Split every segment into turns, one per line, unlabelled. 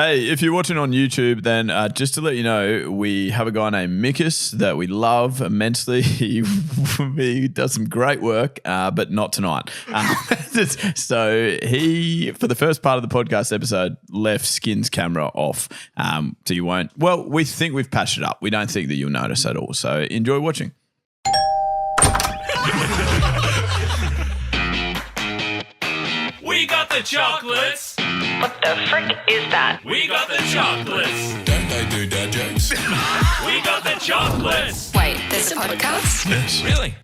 Hey, if you're watching on YouTube, then just to let you know, we have a guy named Mickus that we love immensely. He does some great work, but not tonight. So he, for the first part of the podcast episode, left Skin's camera off. So you won't. Well, we think we've patched it up. We don't think that you'll notice at all. So enjoy watching.
We got the chocolates.
What the frick is that?
We got the chocolates.
Don't they do dad jokes?
We got the chocolates.
Wait, there's a podcast?
Yes.
Really?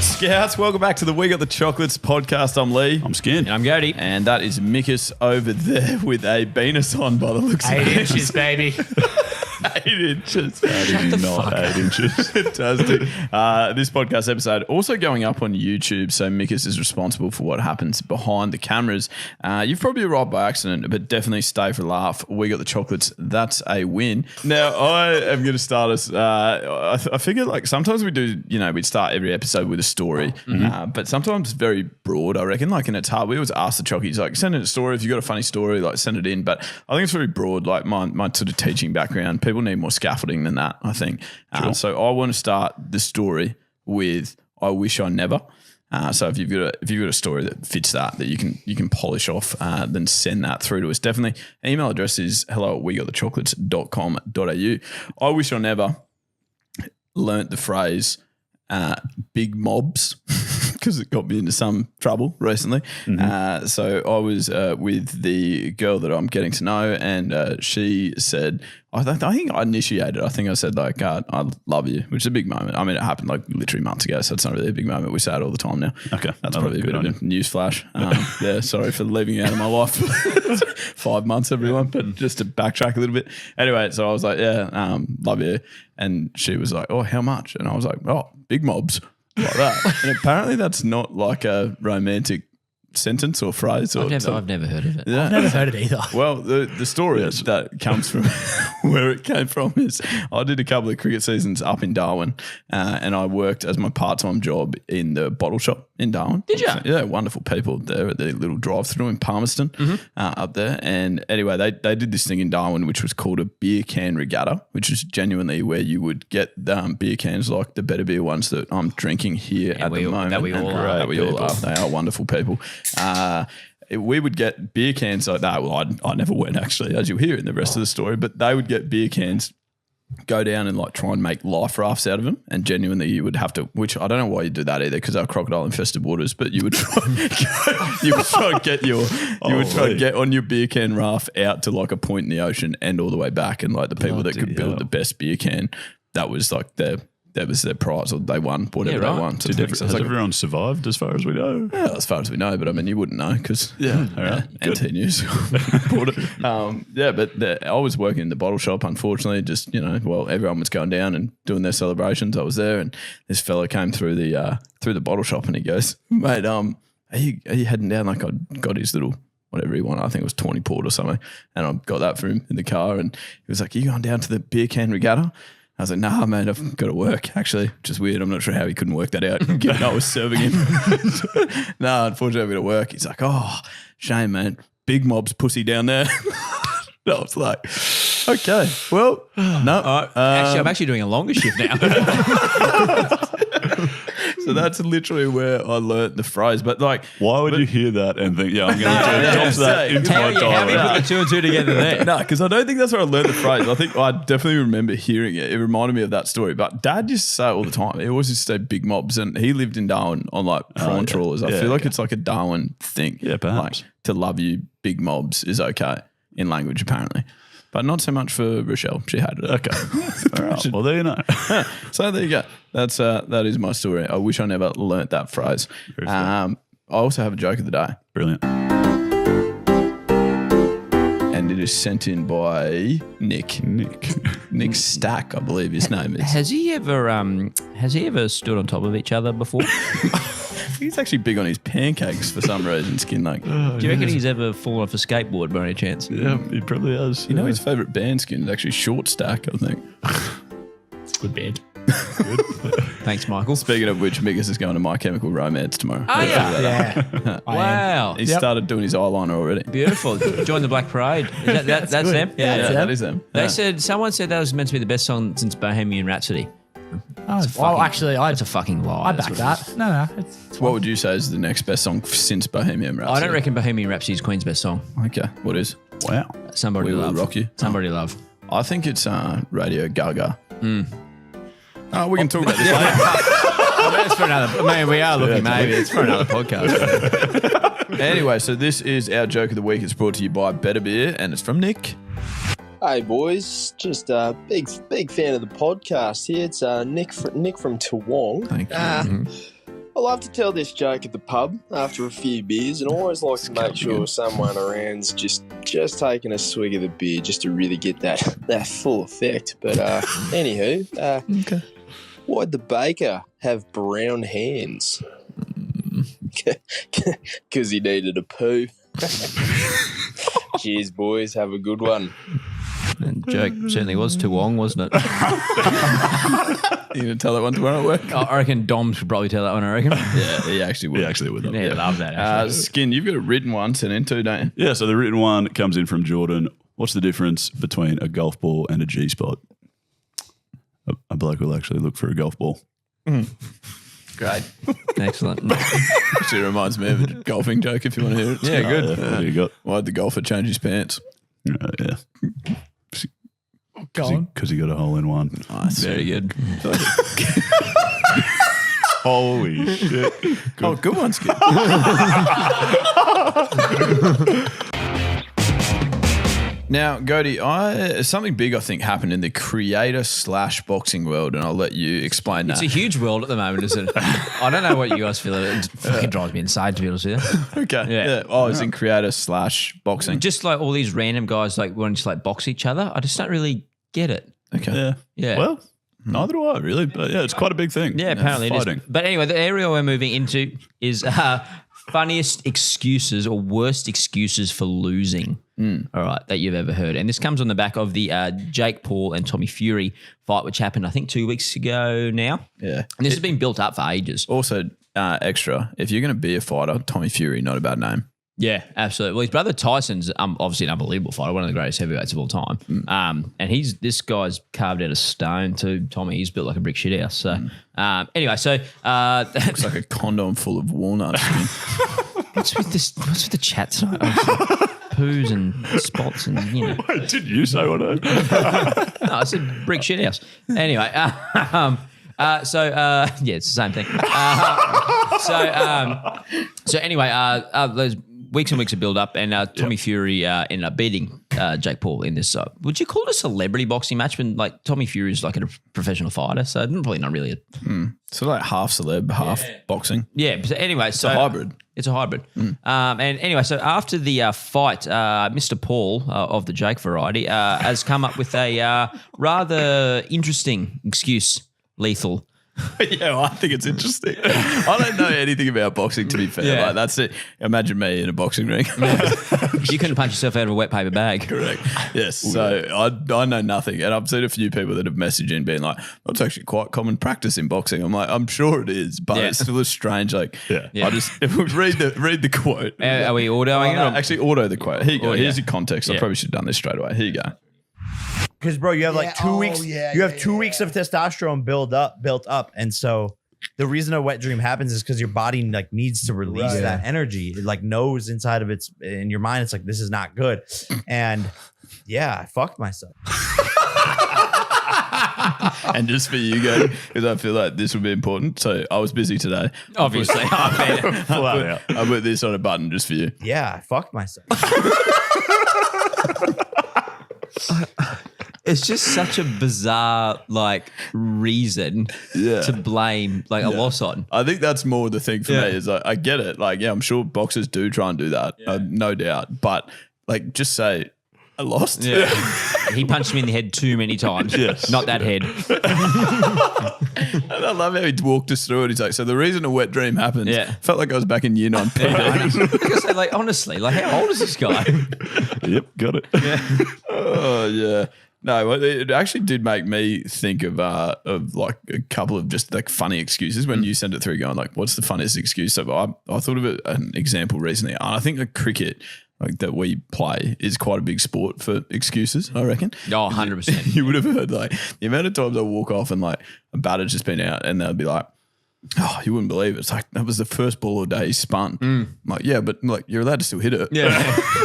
Scouts, welcome back to the We Got the Chocolates podcast. I'm Lee.
I'm Skin.
And I'm Gody.
And that is Mickus over there with a penis on by the looks of it.
8 inches, baby.
8 inches.
Not 8 inches.
Fantastic. This podcast episode also going up on YouTube, so Mickus is responsible for what happens behind the cameras. You've probably arrived by accident, but definitely stay for a laugh. We Got the Chocolates. That's a win. Now, I am going to start us. I figure like sometimes we do, we start every episode with a story, but sometimes it's very broad, I reckon. Like, and it's hard. We always ask the chockies, like, send in a story. If you've got a funny story, like, send it in. But I think it's very broad, like my sort of teaching background. People need more scaffolding than that, I think.
Sure.
So I want to start the story with "I wish I never." So if you've got a story that fits that you can polish off, then send that through to us. Definitely. Email address is hello@wegotthechocolates.com.au. I wish I never learnt the phrase big mobs because it got me into some trouble recently. So I was with the girl that I'm getting to know, and she said, I think I initiated. I think I said like, I love you, which is a big moment. I mean, it happened like literally months ago, so it's not really a big moment. We say it all the time now.
Okay.
That's probably a bit of a news flash. Yeah, sorry for leaving you out of my life for 5 months, everyone, but just to backtrack a little bit. Anyway, so I was like, yeah, love you. And she was like, oh, how much? And I was like, oh, big mobs. Like that. And apparently that's not like a romantic sentence or phrase. Or
I've never heard of it.
Yeah.
I've never heard it either.
Well, the story that comes from where it came from is I did a couple of cricket seasons up in Darwin, and I worked as my part-time job in the bottle shop in Darwin.
Did you?
Yeah, wonderful people there at the little drive-through in Palmerston up there. And anyway, they did this thing in Darwin which was called a beer can regatta, which is genuinely where you would get beer cans like the better beer ones that I'm drinking here at the moment.
That we all are.
That we all are. They are wonderful people. We would get beer cans like that. Well, I never went actually, as you'll hear in the rest of the story, but they would get beer cans, go down and like try and make life rafts out of them, and genuinely you would have to, which I don't know why you do that either because they're crocodile infested waters, but you would try and get on your beer can raft out to like a point in the ocean and all the way back, and like the people that could build the best beer can, that was like that was their prize, or they won whatever they won. So
has everyone survived as far as we know?
Yeah, as far as we know, but I mean, you wouldn't know because NT News bought it. But I was working in the bottle shop, unfortunately, just, everyone was going down and doing their celebrations. I was there, and this fella came through the bottle shop, and he goes, mate, are you heading down? Like, I got his little whatever he wanted. I think it was tawny port or something. And I got that for him in the car, and he was like, are you going down to the beer can regatta? I was like, nah, mate, I've got to work, actually, which is weird. I'm not sure how he couldn't work that out, given I was serving him. No, unfortunately, I've got to work. He's like, oh, shame, man. Big mob's pussy down there. I was like, okay, well, no.
Actually, I'm actually doing a longer shift now.
So that's literally where I learnt the phrase. But like,
why would you hear that and think, I'm going to drop that into my
How do you
diary?
put the two and two together there?
No, because I don't think that's where I learned the phrase. I think I definitely remember hearing it. It reminded me of that story. But Dad used to say it all the time. He always used to say big mobs, and he lived in Darwin on like prawn trawlers. I feel like it's like a Darwin thing.
Yeah, perhaps.
Like, to love you, big mobs is okay in language apparently. But not so much for Rochelle. She hated it.
Okay. All right. Well, there you know.
So there you go. That is my story. I wish I never learnt that phrase. I also have a joke of the day.
Brilliant.
And it is sent in by Nick Stack, I believe his name is.
Has he ever stood on top of each other before?
He's actually big on his pancakes for some reason, Skin. Like,
Do you reckon he's ever fallen off a skateboard by any chance?
Yeah, he probably has.
you know, his favourite band, Skin, is actually Short Stack, I think.
It's a good band. Thanks, Michael.
Speaking of which, Mickus is going to My Chemical Romance tomorrow.
Oh, yeah.
Yeah.
Wow.
He started doing his eyeliner already.
Beautiful. Join the Black Parade. That's them?
Yeah, that is them.
They
Yeah.
said, someone said that was meant to be the best song since Bohemian Rhapsody.
Well, actually,
It's a fucking lie.
I
That's
back
what it is.
that. No, it's
What would you say is the next best song since Bohemian Rhapsody?
I don't reckon Bohemian Rhapsody is Queen's best song.
Okay, what is?
Wow.
Somebody
We
to
Will
love.
Rock You.
Somebody to love.
I think it's Radio Gaga. Oh, we can talk about this later.
That's for another. Maybe we are looking. Maybe it's for another podcast.
Anyway, so this is our joke of the week. It's brought to you by Better Beer, and it's from Nick.
Hey boys, just a big fan of the podcast here. It's Nick from Toowong.
Thank you.
I love to tell this joke at the pub after a few beers, and I always like to make sure someone around's just taking a swig of the beer just to really get that full effect. But anywho,
Okay.
why'd the baker have brown hands? Because he needed a poo. Cheers, boys. Have a good one.
And joke certainly was too long, wasn't it?
You going to tell that one tomorrow at work?
I reckon Dom should probably tell that one, I reckon.
Yeah, he actually would.
He actually would.
Yeah, love that. Actually.
Skin, you've got a written one sent in too, don't you?
Yeah, so the written one comes in from Jordan. What's the difference between a golf ball and a G-spot? A bloke will actually look for a golf ball.
Great.
Excellent.
Actually reminds me of a golfing joke if you want to hear it.
Yeah, good.
What do you got?
Why'd the golfer change his pants?
Yeah.
Go on.
Because he got a hole in one.
Nice.
Very good.
Holy shit.
Oh, good one, Skin. Now, Goaty, something big I think happened in the creator/boxing world, and I'll let you explain
It's
that.
a huge world at the moment, isn't it? I don't know what you guys feel. It fucking drives me inside, to be honest with you.
Okay.
Yeah.
Oh, it's in creator/boxing.
Just like all these random guys like wanting to like box each other. I just don't really get it.
Okay.
Yeah.
Yeah.
Well, neither do I, really. But yeah, it's quite a big thing.
Yeah, apparently it is.
Fighting.
But anyway, the area we're moving into is funniest excuses or worst excuses for losing. All right, that you've ever heard. And this comes on the back of the Jake Paul and Tommy Fury fight, which happened, I think, 2 weeks ago now.
Yeah.
And this has been built up for ages.
Also, extra, if you're going to be a fighter, Tommy Fury, not a bad name.
Yeah, absolutely. Well, his brother Tyson's obviously an unbelievable fighter, one of the greatest heavyweights of all time. And this guy's carved out of stone too. Tommy, he's built like a brick shit house. So anyway, so
Looks like a condom full of walnuts.
what's with the chat tonight? Poos and spots and you know.
Wait, did you say what I
No, it's a brick shit house. Anyway, it's the same thing. So anyway, there's weeks and weeks of build up, and Tommy Fury ended up beating Jake Paul in this. Would you call it a celebrity boxing match? When like Tommy Fury is like a professional fighter, so probably not really.
So like half celeb, half boxing.
Yeah. But anyway, so
a hybrid.
It's a hybrid. And anyway, so after the fight, Mr. Paul of the Jake variety has come up with a rather interesting excuse. Lethal.
Yeah, well, I think it's interesting. I don't know anything about boxing, to be fair.
Yeah.
Like, that's it. Imagine me in a boxing ring.
You couldn't punch yourself out of a wet paper bag.
Correct. Yes. So I know nothing. And I've seen a few people that have messaged in being like, that's actually quite common practice in boxing. I'm like, I'm sure it is, but
Yeah.
it's still a strange, like,
Yeah.
Yeah.
I just read the quote.
Are we autoing it? or-
Actually, auto the quote. Here you go.
Oh,
Here's
yeah.
your context. I
Yeah.
probably should have done this straight away. Here you go.
Because bro, you have like 2 weeks. You have 2 weeks of testosterone built up, and so the reason a wet dream happens is because your body like needs to release that energy. It like knows inside of its in your mind. It's like this is not good, and yeah, I fucked myself.
And just for you guys, because I feel like this would be important. So I was busy today.
Obviously.
Flat out.
I put this on a button just for you.
Yeah, I fucked myself.
It's just such a bizarre like reason to blame like a loss on.
I think that's more the thing for
Yeah.
me is like, I get it. Like, yeah, I'm sure boxers do try and do that, no doubt. But like, just say, I lost.
Yeah. He punched me in the head too many times.
Yes.
Not that head.
And I love how he walked us through it. He's like, so the reason a wet dream happens, felt like I was back in year 9
Because like honestly, like how old is this guy?
Yep, got it.
Oh, yeah. No, it actually did make me think of like a couple of just like funny excuses when you sent it through going like, what's the funniest excuse? So I thought of an example recently. And I think the cricket like that we play is quite a big sport for excuses, I reckon.
Oh, 100%.
You would have heard like the amount of times I walk off and like a batter's just been out and they'll be like, oh, you wouldn't believe it. It's like, that was the first ball all day he spun. I'm like, yeah, but like you're allowed to still hit it.
Yeah.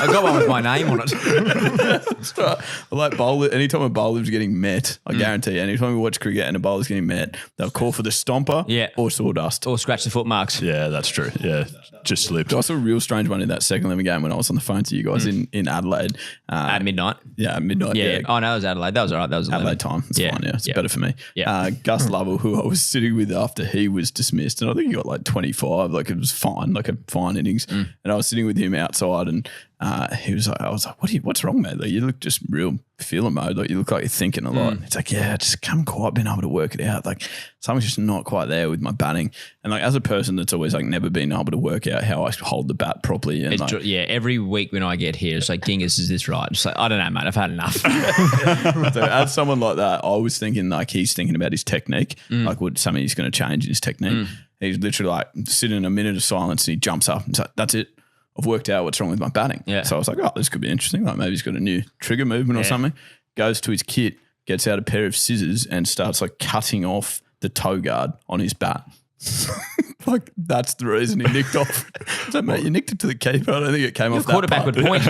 I got one with my name on it.
So, I like bowler. Anytime a bowler's getting met, I guarantee you, anytime we watch cricket and a bowler's getting met, they'll call for the stomper or sawdust.
Or scratch the foot marks.
Yeah, that's true. Yeah, just slipped.
I saw a real strange one in that second 11 game when I was on the phone to you guys in Adelaide.
At midnight.
Yeah, at midnight.
Yeah. Oh, no, it was Adelaide. That was all right. That was 11.
Adelaide time. It's fine. Yeah, it's better for me.
Yeah.
Gus Lovell, who I was sitting with after he was dismissed, and I think he got like 25. Like it was fine, like a fine innings. And I was sitting with him outside, and he was like, I was like, what's wrong, mate? Like you look just real feeling mode. Like you look like you're thinking a lot. It's like, yeah, just haven't quite been able to work it out. Like something's just not quite there with my batting. And like as a person that's always like never been able to work out how I hold the bat properly. And like,
every week when I get here, it's like, Dingus, is this right? It's like, I don't know, mate. I've had enough.
So as someone like that, I was thinking like he's thinking about his technique, like what something he's going to change in his technique. He's literally like sitting in a minute of silence and he jumps up and he's like, that's it. I've worked out what's wrong with my batting.
Yeah.
So I was like, oh, this could be interesting. Like maybe he's got a new trigger movement or something. Goes to his kit, gets out a pair of scissors and starts like cutting off the toe guard on his bat. Like that's the reason he nicked off. So mate, you nicked it to the keeper. I don't think it came off that
quarterback
part.
would point.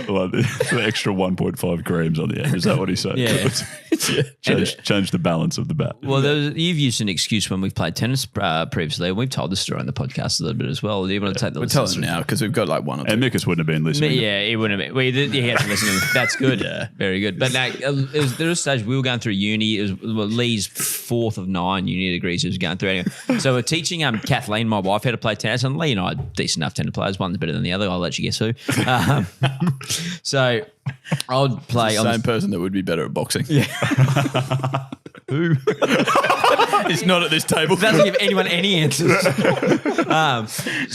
What, the extra 1.5 grams on the end. Is that what he said?
Yeah.
Change the balance of the bat.
Well, you've used an excuse when we've played tennis previously. We've told the story on the podcast a little bit as well. Do you want to take the
We're telling him now because we've got like one or two.
And Mickus wouldn't have been listening.
Yeah, he wouldn't have been. Well, he had to listen. That's good. Very good. But now, there was a stage we were going through uni. It was Lee's 4th of 9 uni degrees he was going through. Anyway, so we're teaching Kathleen, my wife, how to play tennis. And Lee and I are decent enough tennis players. One's better than the other. I'll let you guess who. So I'll play
the same person that would be better at boxing.
Yeah.
Who? It's not at this table.
Doesn't give anyone any answers.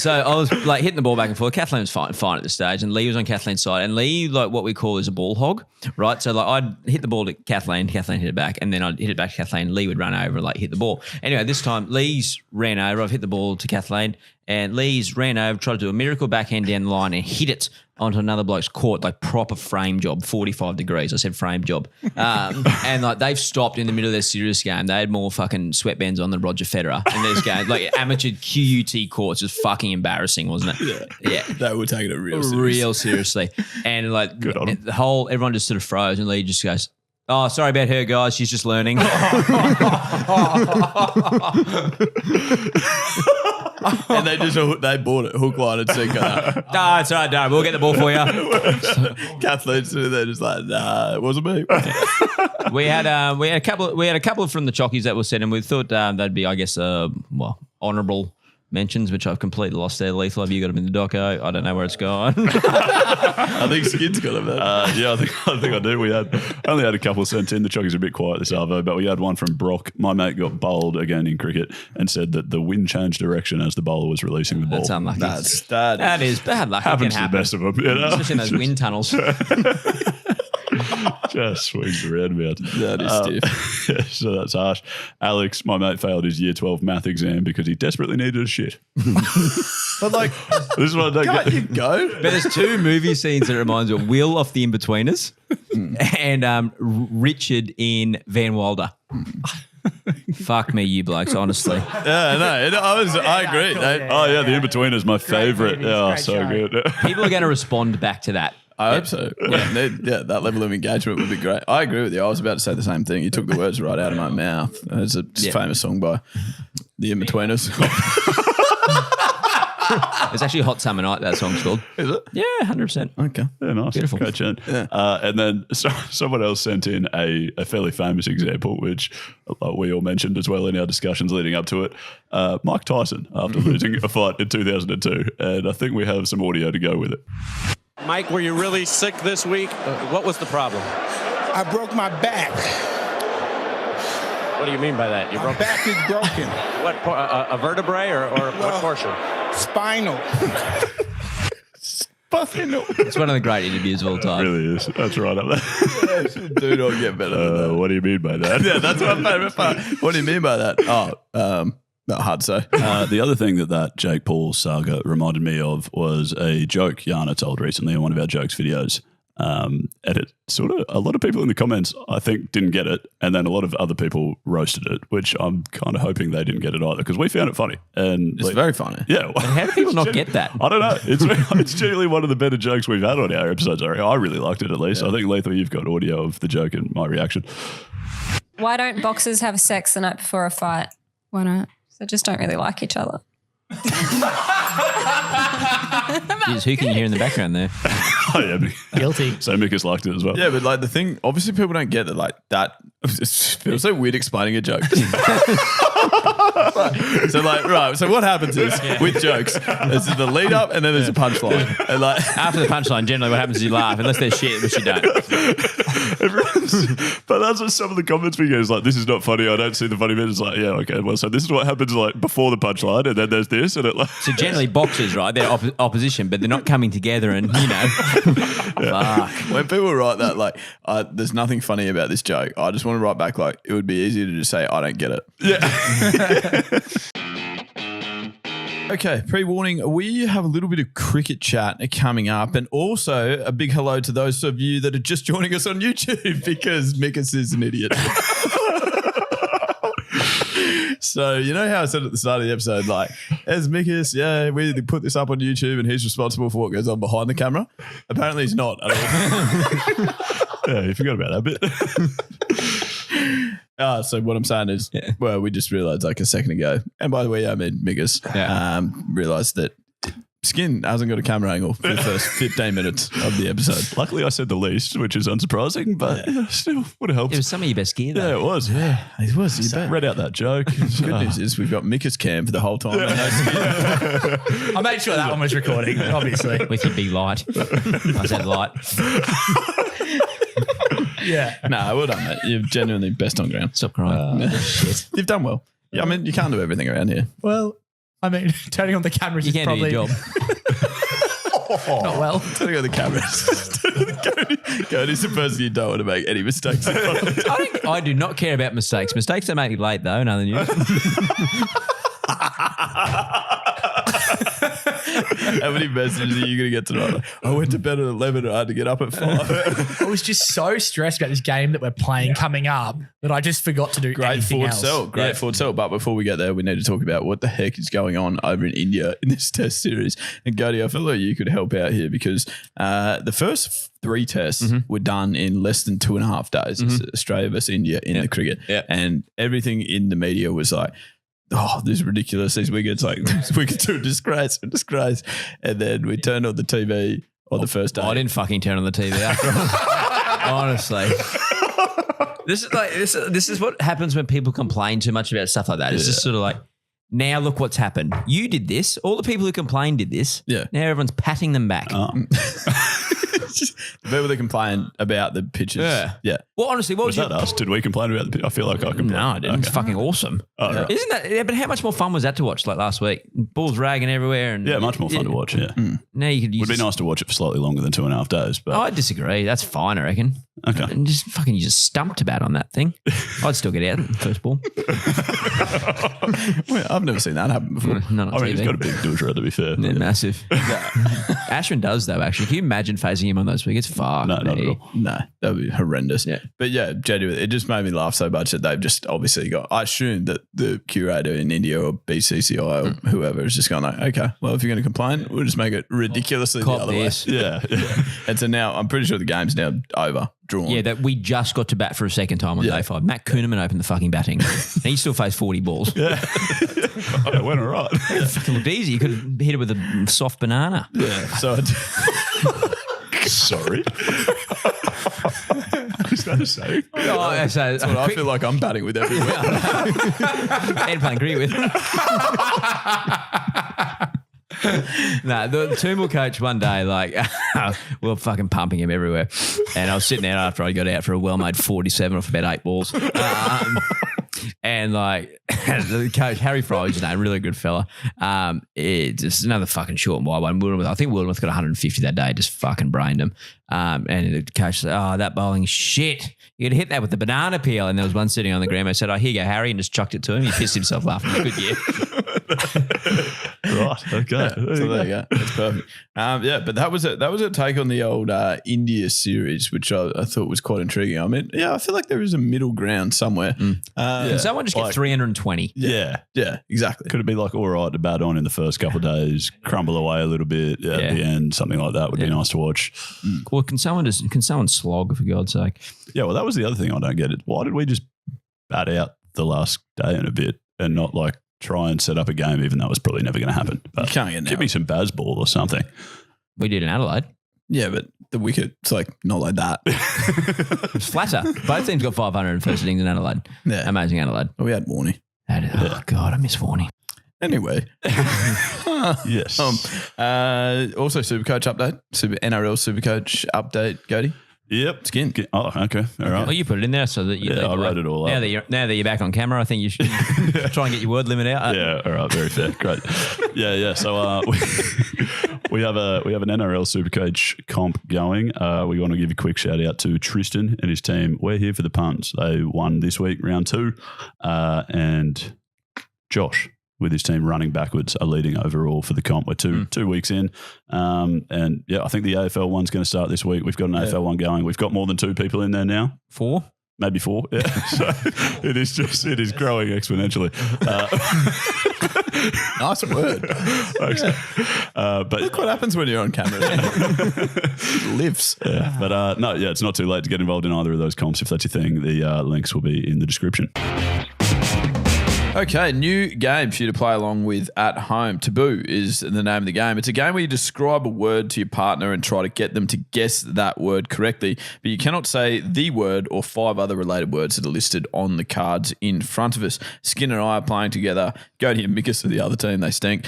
So I was like hitting the ball back and forth. Kathleen was fine at this stage, and Lee was on Kathleen's side. And Lee, like what we call is a ball hog, right? So like I'd hit the ball to Kathleen hit it back, and then I'd hit it back to Kathleen. Lee would run over and like hit the ball. Anyway, this time Lee's ran over. I've hit the ball to Kathleen, and Lee's ran over, tried to do a miracle backhand down the line and hit it onto another bloke's court, like proper frame job, 45 degrees. I said frame job. And like they've stopped in the middle of their serious game. They had more fucking sweatbands on than Roger Federer in these games. Like amateur QUT courts is fucking embarrassing, wasn't it? Yeah.
They were taking it
real seriously. And like everyone just sort of froze and Lee just goes, oh, sorry about her, guys. She's just learning.
And they bought it hook, line, and sinker.
Nah, it's all right, Darren. We'll get the ball for you.
Kathleen's sitting there just like, nah, it wasn't me.
We had a couple from the chockies that were sent, and we thought that'd be, I guess, honourable mentions, which I've completely lost there. Lethal, have you got them in the doco? I don't know where it's going.
I think Skid's got them there.
Yeah, I think I do. We only had a couple sent in. The chockies are a bit quiet this arvo, but we had one from Brock. My mate got bowled again in cricket and said that the wind changed direction as the bowler was releasing the ball.
That's unlucky.
That
is bad luck.
Happens to the best of them, you know?
Especially in those wind tunnels.
Just swings around about.
That is stiff.
So that's harsh. Alex, my mate, failed his year 12 math exam because he desperately needed a shit.
But like,
this is what I don't
can't
get.
you go?
But there's two movie scenes that reminds me of Will off The In-Betweeners and Richard in Van Wilder. Fuck me, you blokes, honestly.
Yeah, no, I agree.
Oh, yeah, The In-Betweener is my favourite. Oh, so good.
People are going to respond back to that.
I hope so. Yeah, that level of engagement would be great. I agree with you. I was about to say the same thing. You took the words right out of my mouth. It's a famous song by The In-Betweeners.
It's actually Hot Summer Night, that song's called.
Is it?
Yeah, 100%.
Okay.
Yeah, nice.
Beautiful.
Great tune.
Yeah.
And then someone else sent in a fairly famous example, which we all mentioned as well in our discussions leading up to it. Mike Tyson, after losing a fight in 2002. And I think we have some audio to go with it.
Mike, were you really sick this week? What was the problem?
I broke my back.
What do you mean by that?
My back is broken.
What, a vertebrae or what portion?
Spinal.
It's one of the great interviews of all
It
time.
really is. That's right up there.
Do not get better than that.
What do you mean by that?
Yeah, that's my favourite part. What do you mean by that? Not hard to say.
The other thing that Jake Paul saga reminded me of was a joke Yana told recently in one of our jokes videos. And it sort of, a lot of people in the comments, I think, didn't get it. And then a lot of other people roasted it, which I'm kind of hoping they didn't get it either because we found it funny. And
It's very funny.
Yeah.
How do people not get that?
I don't know. It's generally one of the better jokes we've had on our episodes. I really liked it at least. I think, Lethal, you've got audio of the joke and my reaction.
Why don't boxers have sex the night before a fight? Why not? They just don't really like each other.
Jeez, who can you hear in the background there?
Oh, yeah.
Guilty.
So Mickus liked it as well.
Yeah, but like the thing, obviously people don't get that. Like that, it feels so weird explaining a joke. So what happens is with jokes, there's the lead up and then there's a punchline. And like
After the punchline, generally what happens is you laugh, unless there's shit, which you don't.
But that's what some of the comments we get is like, this is not funny. I don't see the funny bit. It's like, yeah, okay. Well, so this is what happens like before the punchline and then there's this and it like.
So generally boxers, right, they're opposition, but they're not coming together and, you know. Fuck.
when people write that, like, there's nothing funny about this joke. I just want to write back like, it would be easier to just say, I don't get it.
Yeah.
Okay, pre-warning, we have a little bit of cricket chat coming up and also a big hello to those of you that are just joining us on YouTube because Mickus is an idiot. So, you know how I said at the start of the episode, like, as Mickus, yeah, we put this up on YouTube and he's responsible for what goes on behind the camera? Apparently he's not at all.
Yeah, you forgot about that bit.
So what I'm saying is, well, we just realised like a second ago, and by the way, I mean Mickus, realised that Skin hasn't got a camera angle for the first 15 minutes of the episode.
Luckily, I said the least, which is unsurprising, but still would have helped.
It was some of your best gear, though.
Yeah, it was.
Yeah, it was. You bet.
Read out that joke.
The good news is we've got Mickus cam for the whole time.
I made sure that one was recording, obviously.
With your big light. I said light.
Yeah.
No, well done, mate. You're genuinely best on ground.
Stop crying.
Shit. You've done well. Yeah, I mean, you can't do everything around here.
Well, I mean, turning on the cameras
You
is
can't
probably
do your job.
not well.
Turning on the cameras. Cody's the person you don't want to make any mistakes in front of.
I do not care about mistakes. Mistakes don't make me late, though, other than you.
How many messages are you going to get tonight? Like, I went to bed at 11 and I had to get up at 5.
I was just so stressed about this game that we're playing coming up that I just forgot to do
Great
anything
forward
else.
sell. Great forward sell. But before we get there, we need to talk about what the heck is going on over in India in this test series. And Cody, I feel like you could help out here because the first 3 tests were done in less than 2.5 days. It's Australia versus India in the cricket.
Yeah.
And everything in the media was like, oh, this is ridiculous. These wickets, like, these wickets are a disgrace. And then we turned on the TV on the first day.
I didn't fucking turn on the TV after all. Honestly. This is what happens when people complain too much about stuff like that. It's just sort of like, now look what's happened. You did this. All the people who complained did this.
Yeah.
Now everyone's patting them back.
The people that complain about the pitches. Yeah.
Well, honestly, what
Was
was
that us? Did we complain about the pitch? I feel like I complained.
No, I didn't. It's fucking awesome.
Oh, right.
Isn't that? Yeah, but how much more fun was that to watch like last week? Balls ragging everywhere. And
Yeah, much more fun to watch, yeah.
Now you could use
Would be nice to watch it for slightly longer than 2.5 days. But
I disagree. That's fine, I reckon.
Okay.
And just fucking you just stumped about on that thing. I'd still get out first ball.
Well, I've never seen that happen before.
Not on
I mean,
TV.
he's got a big doozer, to be fair.
They're massive. Ashwin does though. Actually, can you imagine facing him on those wickets? Fuck.
No, not at all.
No, that would be horrendous.
Yeah.
But yeah, genuinely, it just made me laugh so much that they've just obviously got, I assume that the curator in India or BCCI or whoever is just going like, okay, well, if you're going to complain, we'll just make it ridiculously
Cop
the other
this.
way.
Yeah.
And so now I'm pretty sure the game's now over, drawn.
Yeah, that we just got to bat for a second time on day 5. Matt Kuhneman opened the fucking batting. And he still faced 40 balls.
Oh, it went all right.
It fucking looked easy. You could have hit it with a soft banana.
Yeah. So
Sorry. Is that a saying?
Oh, so
that's what I feel like I'm batting with every week.
and playing cricket with. No, the Toombul coach one day, like, we were fucking pumping him everywhere. And I was sitting out after I got out for a well-made 47 off about 8 balls. And like the coach, Harry Fry's his name, really good fella. It's just another fucking short and wide one. I think Wildermuth got 150 that day, just fucking brained him. And the coach said, "Oh, that bowling shit. You got to hit that with the banana peel." And there was one sitting on the ground. I said, "Oh, here you go, Harry," and just chucked it to him. He pissed himself laughing. Good year.
Right. Okay.
So there you go. That's perfect. But that was a take on the old India series, which I thought was quite intriguing. I mean, I feel like there is a middle ground somewhere.
Can someone just get 320?
Yeah.
Yeah, exactly.
Could it be like all right to bat on in the first couple of days, crumble away a little bit at the end, something like that would be nice to watch.
Well, can someone slog, for God's sake?
Yeah, well, that was the other thing I don't get. Why did we just bat out the last day and a bit and not like try and set up a game, even though it was probably never going to happen? But
you can't get
give me some Bazball or something.
We did in Adelaide.
Yeah, but the wicket, it's like not like that.
It's flatter. Both teams got 500 in first innings in Adelaide.
Yeah.
Amazing Adelaide.
Well, we had Warney.
Oh, God, I miss Warney.
Anyway.
Yes.
Also, Supercoach update. NRL Supercoach update, Cody.
Yep.
Skin.
Oh, okay. All right.
Well, you put it in there so that you.
I wrote it all
now
up.
Now that you're back on camera, I think you should try and get your word limit out.
Yeah. All right. Very fair. Great. Yeah. So we have an NRL Supercoach comp going. We want to give a quick shout out to Tristan and his team. We're here for the puns. They won this week, round 2, and Josh with his team running backwards are leading overall for the comp. We're 2 weeks in. And yeah, I think the AFL one's going to start this week. We've got an AFL one going. We've got more than 2 people in there now.
4?
Maybe 4. Yeah. So it is growing exponentially.
Nice word.
But
look what happens when you're on camera. It lives.
Yeah. But it's not too late to get involved in either of those comps. If that's your thing, the links will be in the description.
Okay, new game for you to play along with at home. Taboo is the name of the game. It's a game where you describe a word to your partner and try to get them to guess that word correctly, but you cannot say the word or 5 other related words that are listed on the cards in front of us. Skin and I are playing together. Go to your Mickus for the other team. They stink.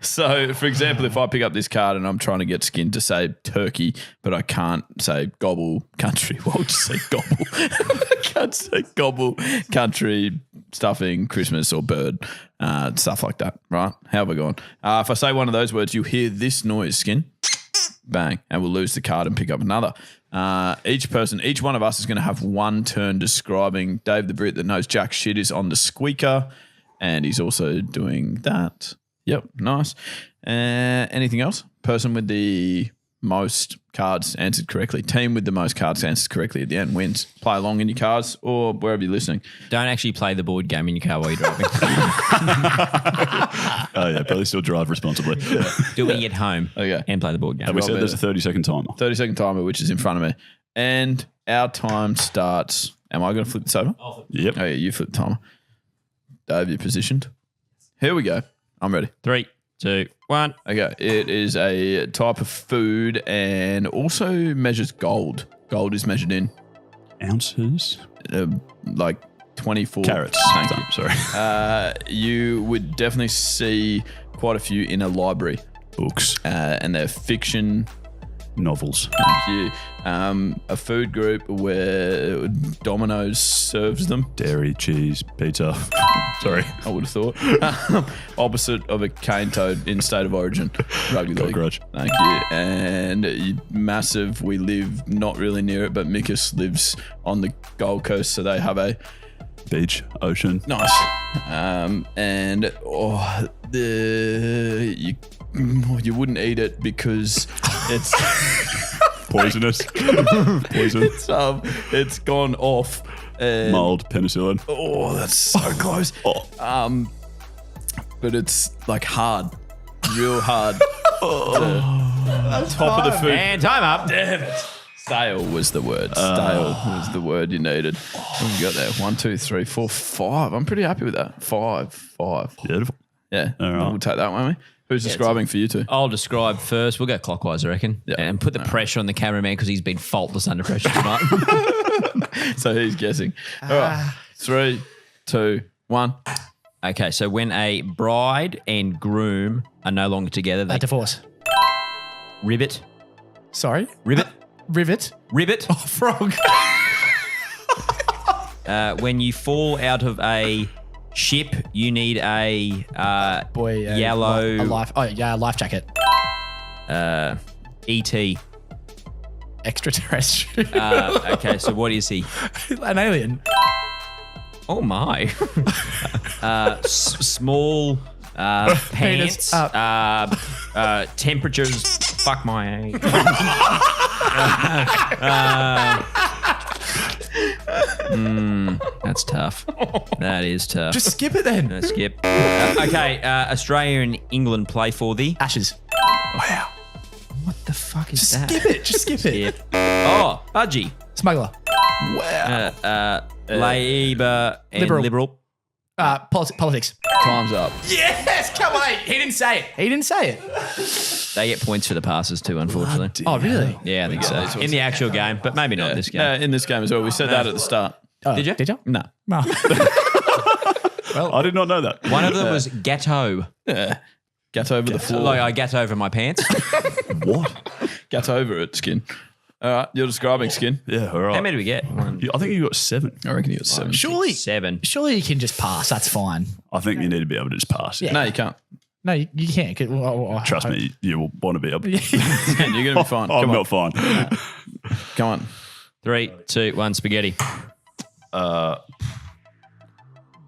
So, for example, if I pick up this card and I'm trying to get Skin to say turkey, but I can't say gobble country, why would you say gobble? I can't say gobble country, stuffing, Christmas or bird, stuff like that, right? How have I gone? If I say one of those words, you'll hear this noise, Skin, bang, and we'll lose the card and pick up another. Each one of us is going to have one turn describing. Dave the Brit that knows jack shit is on the squeaker, and he's also doing that. Yep, nice. Anything else? Person with the most cards answered correctly. Team with the most cards answered correctly at the end wins. Play along in your cars or wherever you're listening.
Don't actually play the board game in your car while you're driving.
Oh, yeah, probably still drive responsibly.
Doing it home and play the board game.
And we said there's a 30-second timer.
30-second timer, which is in front of me. And our time starts. Am I going to flip this over?
Yep.
Oh, yeah, you flip the timer. Dave, you're positioned. Here we go. I'm ready.
3, 2, 1.
Okay. It is a type of food and also measures gold. Gold is measured in
ounces,
like 24
carats.
Thank you.
Sorry.
You would definitely see quite a few in a library.
Books.
And they're fiction.
Novels.
Thank you. A food group where Domino's serves them.
Dairy, cheese, pizza. Sorry.
I would have thought. Opposite of a cane toad in state of origin. Rugby league.
Cockroach.
Thank you. And massive, we live not really near it, but Mickus lives on the Gold Coast, so they have a
beach, ocean.
Nice. You wouldn't eat it because it's
poisonous. Poison.
It's gone off.
Mold, penicillin.
Oh, that's so close. But it's like hard, real hard. Top of the food.
And time up.
Damn it. Stale was the word. Stale was the word you needed. What you got there? 1, 2, 3, 4, 5. I'm pretty happy with that. 5.
Beautiful.
Yeah.
All right.
We'll take that, won't we? Who's describing for you two?
I'll describe first. We'll go clockwise, I reckon.
Yeah.
And put the pressure on the cameraman because he's been faultless under pressure tonight.
So he's guessing. All right. 3, 2, 1.
Okay, so when a bride and groom are no longer together, they
divorce.
Ribbit.
Sorry?
Ribbit.
Rivet.
Ribbit.
Oh, frog.
When you fall out of a ship, you need a yellow
life jacket.
ET.
Extraterrestrial.
Okay, so what is he?
An alien.
Oh my. Small pants. Temperatures. Fuck my age. That's tough. That is tough.
Just skip it then.
Skip. Okay, Australia and England play for the
Ashes.
Wow. What the fuck is that?
Skip it. Just skip it.
Oh, Budgie.
Smuggler.
Wow. Labour and Liberal.
Politics.
Time's up.
Yes, come on. He didn't say it.
They get points for the passes too, unfortunately.
Oh, really?
Yeah, I think so. In the actual game, but maybe not in this game.
In this game as well. We said that at the start.
Did you?
Did you?
No.
No.
Well, I did not know that.
One of them was gatto.
Yeah. Gat over the floor.
Like I gat over my pants.
What?
Gat over it, Skin. All right, you're describing Skin.
Yeah, all right.
How many did we get?
I think you got 7.
I reckon you got 7.
Surely
7.
Surely you can just pass. That's fine.
I think you need to be able to just pass.
Yeah.
No, you can't.
No, you can't.
Trust me, you will want to be able.
You're going to be fine.
I'm
Come on.
not fine.
Come on.
3, 2, 1, spaghetti.
I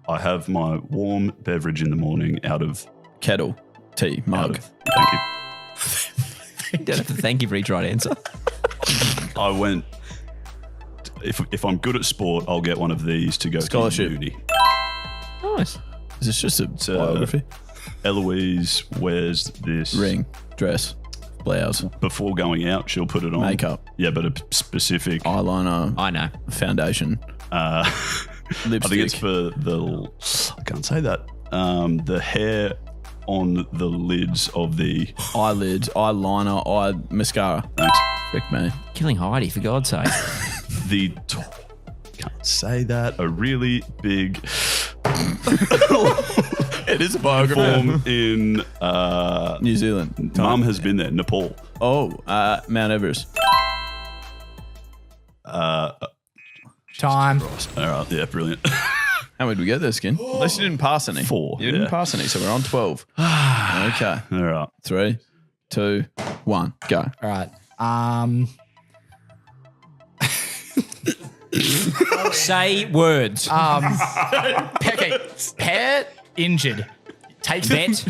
have my warm beverage in the morning out of
Kettle. Tea. Mug.
Thank you.
You don't have to thank you for each right answer.
I went. If I'm good at sport, I'll get one of these to go
Scholarship.
to uni.
Nice.
Is this just a biography?
Eloise wears this
Ring. Dress. Blouse.
before going out. She'll put it on.
Makeup.
Yeah, but a specific
Eyeliner.
I know.
Foundation.
I
Lipstick.
think it's for the. I can't say that. The hair on the lids of the
eyelids, eyeliner, eye mascara.
Thanks.
Frick me.
Killing Heidi, for God's sake.
Can't say that. A really big.
It is a biography.
Form in
New Zealand.
Mum has been there. Nepal.
Oh, Mount Everest.
Time.
All right. Yeah, brilliant.
How many did we get there, Skin? At least you didn't pass any.
4.
You didn't pass any, so we're on 12. Okay.
All right.
3, 2, 1, go.
All right.
Say words.
Okay. Pet injured. Take
Vet.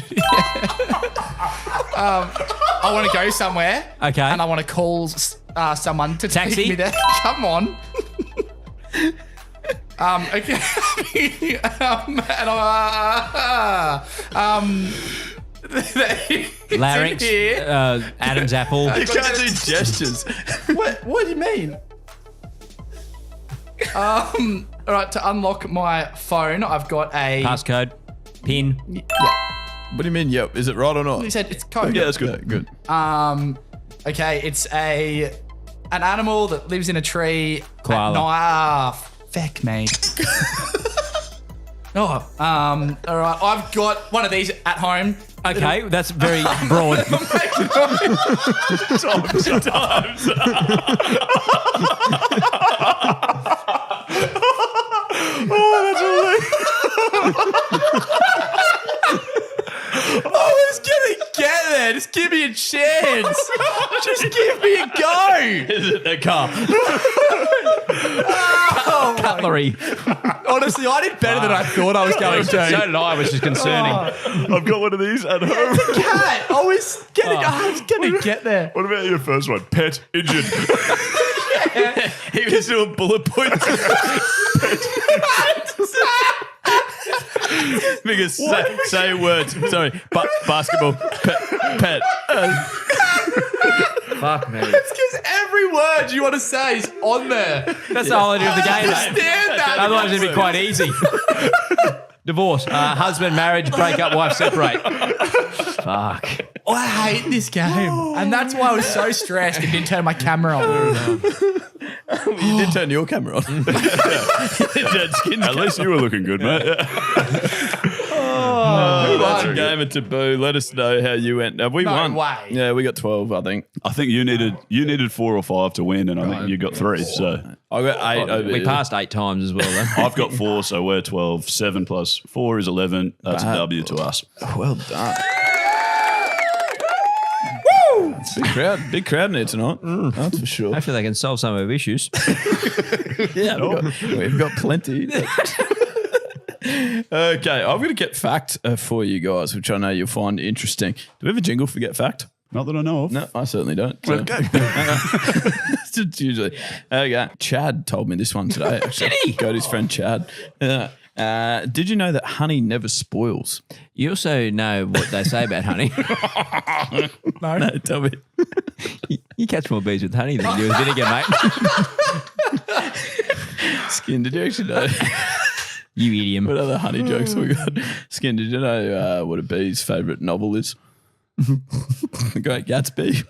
I want to go somewhere.
Okay.
And I want to call someone to
Taxi?
take me there. Come on. Okay.
Larynx. Adam's apple.
You can't do gestures.
What do you mean? All right, to unlock my phone, I've got a
Passcode. Pin.
Yeah.
What do you mean, yep? Is it right or not?
He said it's code.
Yeah, that's good.
Good.
Okay, it's an animal that lives in a tree.
Koala.
At night. Feck me. All right, I've got one of these at home.
Okay, that's very broad.
Times.
I was gonna get there. Just give me a chance. Just give me a go.
Is it a car?
Cutlery.
Honestly, I did better than I thought I was going to.
So did I, which is concerning.
I've got one of these at home.
Cat. I was gonna get there.
What about your first one? Pet injured.
He was doing bullet points. Because say words. Sorry. Basketball. Pet.
Fuck me.
It's because every word you want to say is on there.
That's the whole idea of the game, mate.
Understand that.
Otherwise, it'd be quite easy. Divorce. Husband, marriage, break up, wife, separate. Fuck.
Oh, I hate this game. And that's why I was so stressed and didn't turn my camera on.
You did turn your camera on.
At least you were looking good, mate.
That's a game of Taboo. Let us know how you went. We won.
way.
Yeah, we got 12, I think.
I think you needed 4 or 5 to win, and I think you got 3. So
I got 8 over
We
here.
passed 8 times as well, though.
I've got 4, so we're 12. 7 plus 4 is 11. That's a W to us.
Well done. Woo! Big crowd in here tonight. That's for sure.
Hopefully they can solve some of our issues.
Yeah, we've got plenty. Okay, I'm going to get fact for you guys, which I know you'll find interesting. Do we have a jingle for Get Fact?
Not that I know of.
No, I certainly don't. So.
Okay.
It's usually. Okay. Chad told me this one today. Actually.
Did he?
Got his friend Chad. Did you know that honey never spoils?
You also know what they say about honey.
No, tell me.
You catch more bees with honey than you do with vinegar, mate.
Skin, did you actually know?
You idiot.
What other honey jokes we got? Skin, did you know what a bee's favourite novel is? The Great Gatsby.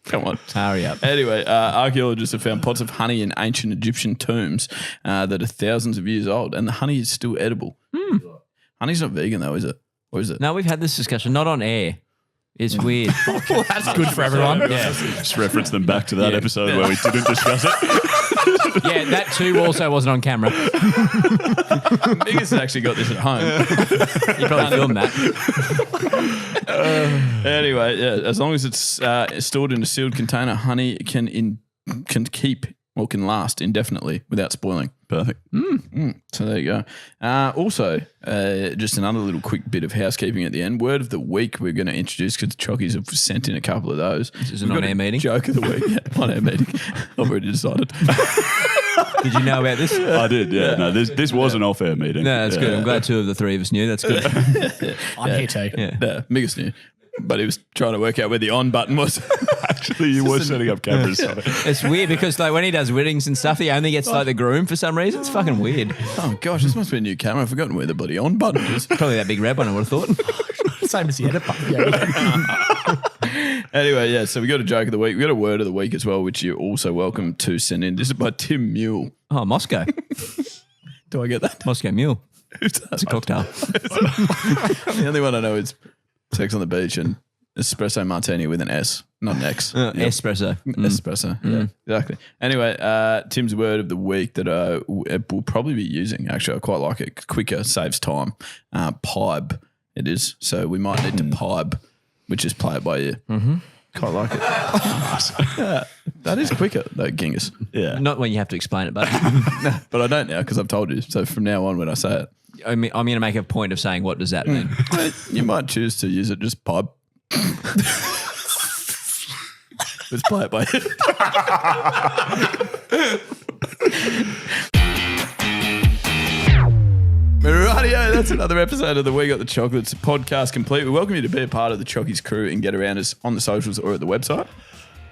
Come on.
Hurry up.
Anyway, archaeologists have found pots of honey in ancient Egyptian tombs that are thousands of years old, and the honey is still edible. Honey's not vegan though, is it? Or is it?
No, we've had this discussion, not on air. It's weird.
Well, that's good for everyone.
Yeah.
Just reference them back to that episode where we didn't discuss it.
Yeah, that too also wasn't on camera.
Mickus actually got this at home.
You probably filmed that.
Anyway, yeah, as long as it's stored in a sealed container, honey can keep or can last indefinitely without spoiling.
Perfect.
So there you go. Also, just another little quick bit of housekeeping at the end. Word of the week we're going to introduce because the Chockies have sent in a couple of those.
This is an on-air meeting?
Joke of the week. Yeah, on-air meeting. I've already decided.
Did you know about this?
I did, yeah. No, this was an off-air meeting.
No, that's good. I'm glad 2 of the 3 of us knew. That's good.
I'm here too.
Yeah, Mickus knew. But he was trying to work out where the on button was.
Actually, you were setting up cameras.
It's weird because like when he does weddings and stuff, he only gets like the groom for some reason. It's fucking weird.
Oh, gosh, this must be a new camera. I've forgotten where the bloody on button is.
Probably that big red one, I would have thought.
Same as the edit button. Yeah.
Anyway, yeah, so we got a joke of the week. We got a word of the week as well, which you're also welcome to send in. This is by Tim Mule.
Oh, Moscow.
Do I get that?
Moscow Mule.
Who's that?
It's a cocktail.
The only one I know is Sex on the Beach and Espresso Martini with an S, not an X.
Espresso.
Espresso. Yeah, exactly. Anyway, Tim's word of the week that we'll probably be using. Actually, I quite like it. Quicker, saves time. Pibe, it is. So we might need to pibe, which is play it by ear. Quite like it. Yeah, that is quicker, though, Genghis.
Yeah.
Not when you have to explain it, but
But I don't now because I've told you. So from now on, when I say it,
I'm going to make a point of saying, what does that mean?
you might choose to use it just pibe. Let's play it by ear. Rightio, that's another episode of the We Got the Chocolates podcast complete. We welcome you to be a part of the Chockies crew and get around us on the socials or at the website.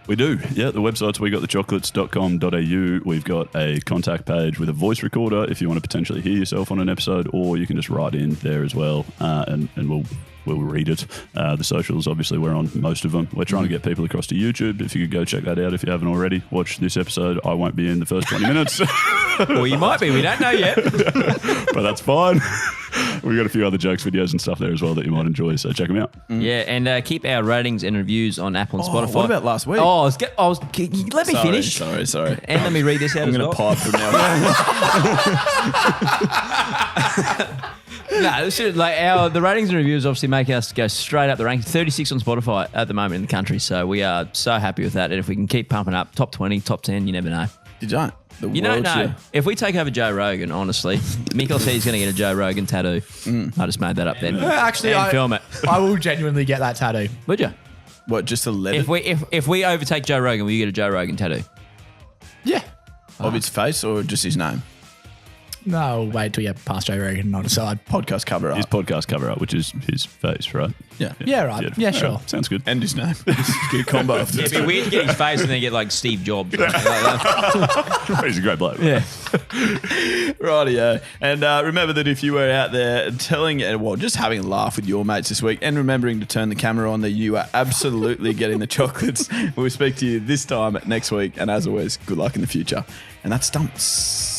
We do. Yeah, the website's wegotthechocolates.com.au. We've got a contact page with a voice recorder if you want to potentially hear yourself on an episode, or you can just write in there as well, and we'll read it. The socials, obviously, we're on most of them. We're trying to get people across to YouTube. If you could go check that out if you haven't already. Watch this episode. I won't be in the first 20 minutes.
Well, you might be. We don't know yet.
But that's fine. We've got a few other jokes, videos and stuff there as well that you might enjoy, so check them out.
Yeah, and keep our ratings and reviews on Apple and Spotify.
What about last week?
Oh, let me finish.
Sorry.
And let me read this out
I'm
as
going to
well.
pipe from now on.
No, this is like the ratings and reviews obviously make us go straight up the ranking. 36 on Spotify at the moment in the country, so we are so happy with that. And if we can keep pumping up, top 20, top 10, you never know.
You don't.
You don't know. If we take over Joe Rogan, honestly, Mickus said he's going to get a Joe Rogan tattoo. I just made that up then.
Actually,
and film it.
I will genuinely get that tattoo.
Would you?
What, just a letter?
If we overtake Joe Rogan, will you get a Joe Rogan tattoo?
Yeah.
Of his face or just his name?
No, wait till you get past Joe Rogan on the side.
Podcast cover up.
His podcast cover up, which is his face, right?
Yeah.
Yeah, right. Yeah, sure.
Sounds good.
And his name. Get a combo of
It'd be weird to get his face and then get like Steve Jobs. Or something like that.
He's a great bloke.
Yeah.
Rightio. And remember that if you were out there just having a laugh with your mates this week and remembering to turn the camera on, that you are absolutely getting the chocolates. We'll speak to you this time next week. And as always, good luck in the future. And that's Stumps.